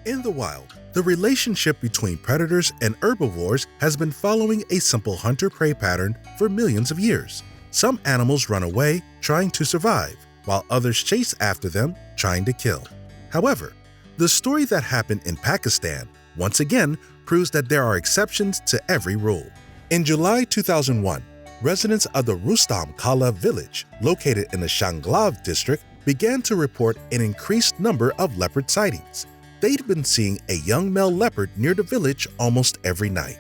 In the wild, the relationship between predators and herbivores has been following a simple hunter-prey pattern for millions of years. Some animals run away, trying to survive, while others chase after them, trying to kill. However, the story that happened in Pakistan once again proves that there are exceptions to every rule. In July 2001, residents of the Rustam Kala village, located in the Shanglav district, began to report an increased number of leopard sightings. They'd been seeing a young male leopard near the village almost every night.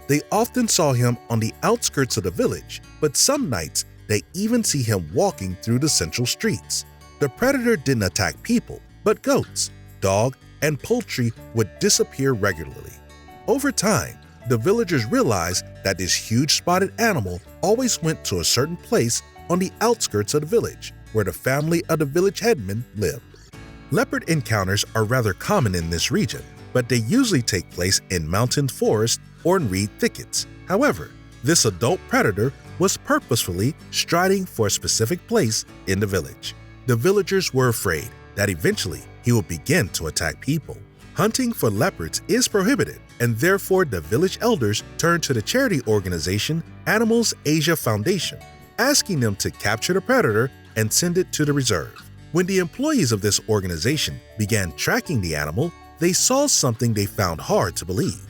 They often saw him on the outskirts of the village, but some nights they even see him walking through the central streets. The predator didn't attack people, but goats, dog, and poultry would disappear regularly. Over time, the villagers realized that this huge spotted animal always went to a certain place on the outskirts of the village, where the family of the village headman lived. Leopard encounters are rather common in this region, but they usually take place in mountain forests or in reed thickets. However, this adult predator was purposefully striding for a specific place in the village. The villagers were afraid that eventually he would begin to attack people. Hunting for leopards is prohibited, and therefore the village elders turned to the charity organization Animals Asia Foundation, asking them to capture the predator and send it to the reserve. When the employees of this organization began tracking the animal, they saw something they found hard to believe.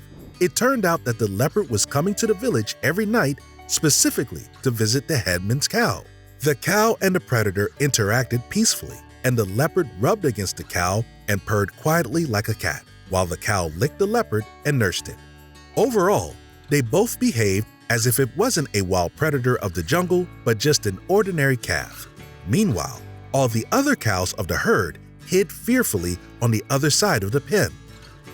It turned out that the leopard was coming to the village every night specifically to visit the headman's cow. The cow and the predator interacted peacefully, and the leopard rubbed against the cow and purred quietly like a cat, while the cow licked the leopard and nursed it. Overall, they both behaved as if it wasn't a wild predator of the jungle, but just an ordinary calf. Meanwhile, all the other cows of the herd hid fearfully on the other side of the pen.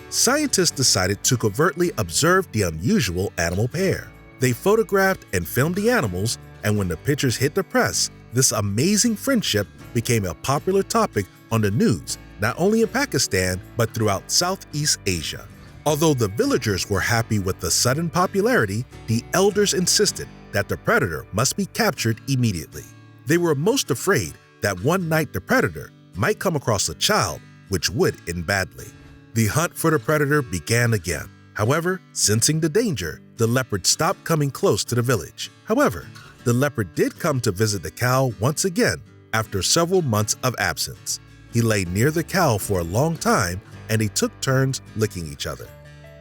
Scientists decided to covertly observe the unusual animal pair. They photographed and filmed the animals, and when the pictures hit the press, this amazing friendship became a popular topic on the news, not only in Pakistan, but throughout Southeast Asia. Although the villagers were happy with the sudden popularity, the elders insisted that the predator must be captured immediately. They were most afraid that one night the predator might come across a child, which would end badly. The hunt for the predator began again. However, sensing the danger, the leopard stopped coming close to the village. However, the leopard did come to visit the cow once again after several months of absence. He lay near the cow for a long time, and they took turns licking each other.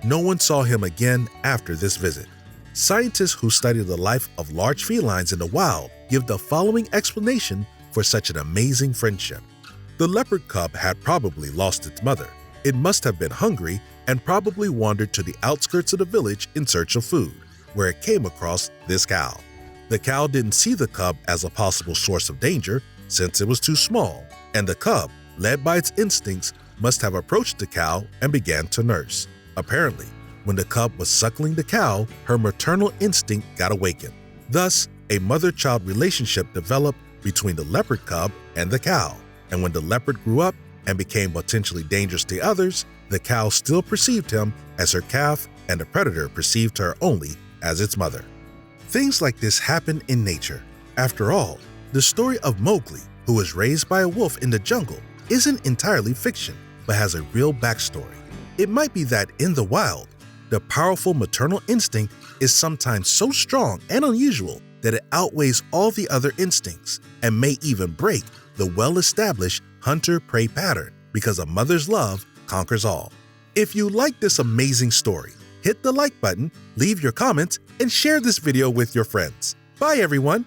No one saw him again after this visit. Scientists who study the life of large felines in the wild give the following explanation for such an amazing friendship. The leopard cub had probably lost its mother. It must have been hungry and probably wandered to the outskirts of the village in search of food, where it came across this cow. The cow didn't see the cub as a possible source of danger since it was too small, and the cub, led by its instincts, must have approached the cow and began to nurse. Apparently, when the cub was suckling the cow, her maternal instinct got awakened. Thus, a mother-child relationship developed between the leopard cub and the cow, and when the leopard grew up and became potentially dangerous to others, the cow still perceived him as her calf, and the predator perceived her only as its mother. Things like this happen in nature. After all, the story of Mowgli, who was raised by a wolf in the jungle, isn't entirely fiction, but has a real backstory. It might be that in the wild, the powerful maternal instinct is sometimes so strong and unusual that it outweighs all the other instincts and may even break the well-established hunter-prey pattern because a mother's love conquers all. If you like this amazing story, hit the like button, leave your comments, and share this video with your friends. Bye everyone!